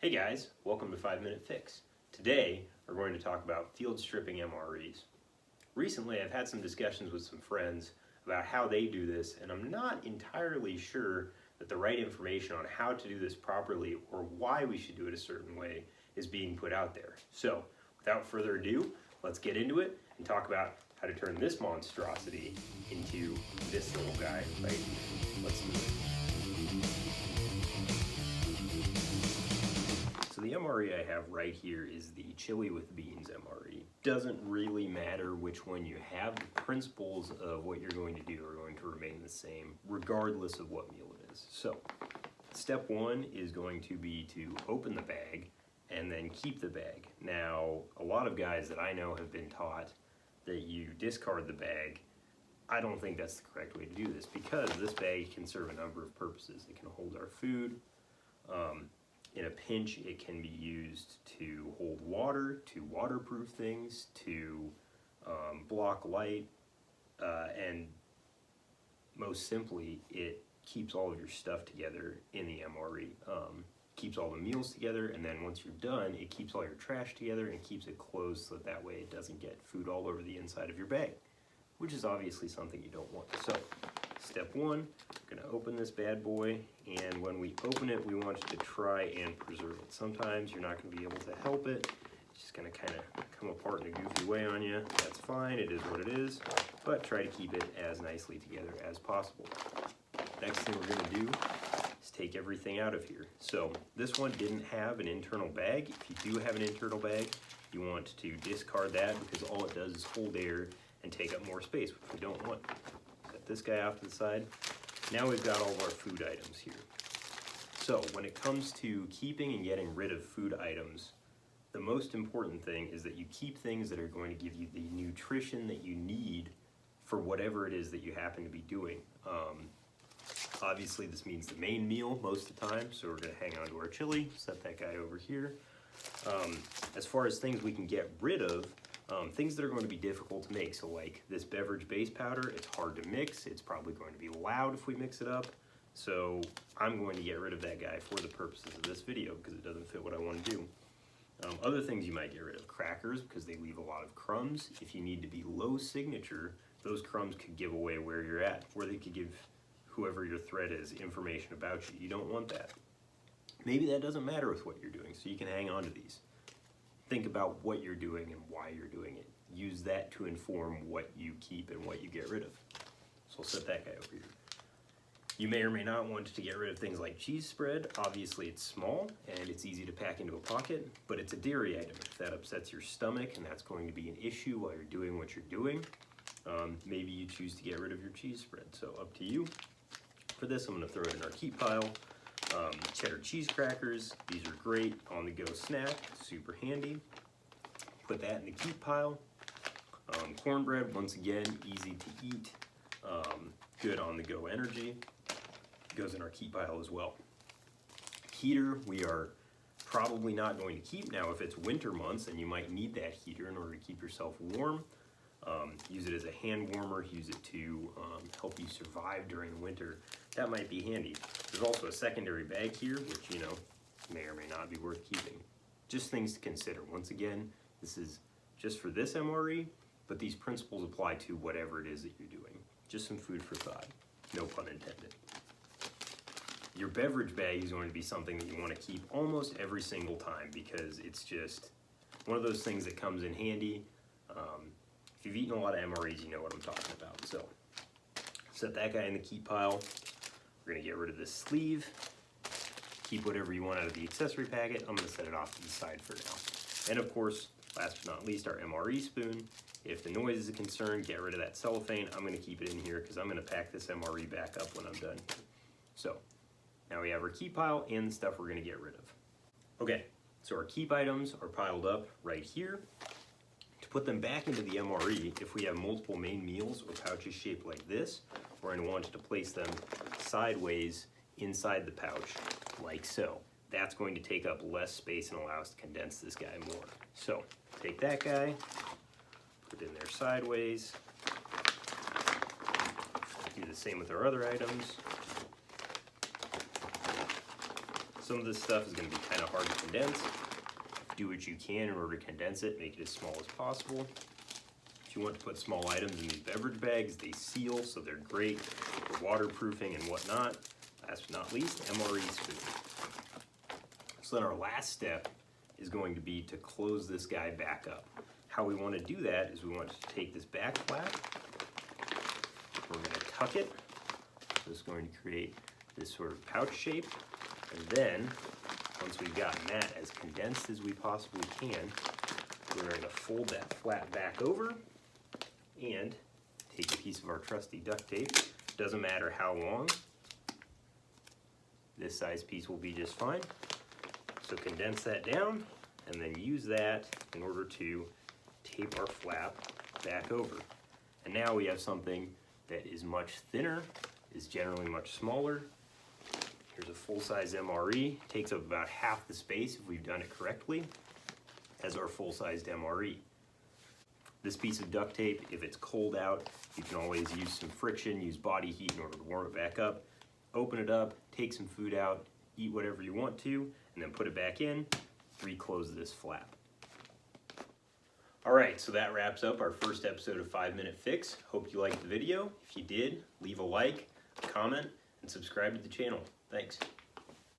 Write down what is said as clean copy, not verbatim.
Hey guys, welcome to 5 Minute Fix. Today we're going to talk about field stripping MREs. Recently I've had some discussions with some friends about how they do this, and I'm not entirely sure that the right information on how to do this properly or why we should do it a certain way is being put out there. So without further ado, let's get into it and talk about how to turn this monstrosity into this little guy right here. Let's do it. So the MRE I have right here is the chili with beans MRE. Doesn't really matter which one you have. The principles of what you're going to do are going to remain the same regardless of what meal it is. So step one is going to be to open the bag and then keep the bag. Now, a lot of guys that I know have been taught that you discard the bag. I don't think that's the correct way to do this, because this bag can serve a number of purposes. It can hold our food. In a pinch, it can be used to hold water, to waterproof things, to block light, and most simply, it keeps all of your stuff together in the MRE. Keeps all the meals together, and then once you're done, it keeps all your trash together and keeps it closed so that way it doesn't get food all over the inside of your bag, which is obviously something you don't want. So, step one, we're gonna open this bad boy, and when we open it, we want to try and preserve it. Sometimes you're not gonna be able to help it. It's just gonna kind of come apart in a goofy way on you. That's fine, it is what it is, but try to keep it as nicely together as possible. Next thing we're gonna do is take everything out of here. So this one didn't have an internal bag. If you do have an internal bag, you want to discard that, because all it does is hold air and take up more space, which we don't want. Set this guy off to the side. Now we've got all of our food items here. So when it comes to keeping and getting rid of food items, the most important thing is that you keep things that are going to give you the nutrition that you need for whatever it is that you happen to be doing. Obviously this means the main meal most of the time, so we're gonna hang on to our chili, set that guy over here. As far as things we can get rid of, things that are going to be difficult to make, so like this beverage base powder, it's hard to mix, it's probably going to be loud if we mix it up, so I'm going to get rid of that guy for the purposes of this video because it doesn't fit what I want to do. Other things you might get rid of, crackers, because they leave a lot of crumbs. If you need to be low signature, those crumbs could give away where you're at, or they could give whoever your threat is information about you. You don't want that. Maybe that doesn't matter with what you're doing, so you can hang on to these. Think about what you're doing and why you're doing it. Use that to inform what you keep and what you get rid of. So I'll set that guy over here. You may or may not want to get rid of things like cheese spread. Obviously it's small and it's easy to pack into a pocket, but it's a dairy item. If that upsets your stomach and that's going to be an issue while you're doing what you're doing, maybe you choose to get rid of your cheese spread. So up to you. For this, I'm gonna throw it in our keep pile. Cheddar cheese crackers, these are great on-the-go snack, super handy. Put that in the keep pile. Cornbread, once again, easy to eat, good on-the-go energy. Goes in our keep pile as well. Heater, we are probably not going to keep. Now, if it's winter months and you might need that heater in order to keep yourself warm, use it as a hand warmer, use it to help you survive during the winter. That might be handy. There's also a secondary bag here, which, may or may not be worth keeping. Just things to consider. Once again, this is just for this MRE, but these principles apply to whatever it is that you're doing. Just some food for thought. No pun intended. Your beverage bag is going to be something that you want to keep almost every single time, because it's just one of those things that comes in handy. If you've eaten a lot of MREs, you know what I'm talking about. So set that guy in the keep pile. We're gonna get rid of this sleeve. Keep whatever you want out of the accessory packet. I'm gonna set it off to the side for now. And of course, last but not least, our MRE spoon. If the noise is a concern, get rid of that cellophane. I'm gonna keep it in here because I'm gonna pack this MRE back up when I'm done. So now we have our keep pile and the stuff we're gonna get rid of. Okay, so our keep items are piled up right here. To put them back into the MRE, if we have multiple main meals or pouches shaped like this, we're going to want to place them sideways inside the pouch, like so. That's going to take up less space and allow us to condense this guy more. So, take that guy, put it in there sideways. Do the same with our other items. Some of this stuff is going to be kind of hard to condense. Do what you can in order to condense it, make it as small as possible. If you want to put small items in these beverage bags, they seal, so they're great for waterproofing and whatnot. Last but not least, MRE spoon. So then our last step is going to be to close this guy back up. How we want to do that is we want to take this back flap, we're going to tuck it, so it's going to create this sort of pouch shape, and then once we've gotten that as condensed as we possibly can, we're going to fold that flap back over and take a piece of our trusty duct tape. Doesn't matter how long, this size piece will be just fine. So condense that down and then use that in order to tape our flap back over. And now we have something that is much thinner, is generally much smaller. Here's a full-size MRE, takes up about half the space if we've done it correctly, as our full-sized MRE. This piece of duct tape, if it's cold out, you can always use some friction, use body heat in order to warm it back up. Open it up, take some food out, eat whatever you want to, and then put it back in, reclose this flap. Alright, so that wraps up our first episode of 5 Minute Fix. Hope you liked the video. If you did, leave a like, a comment, and subscribe to the channel. Thanks.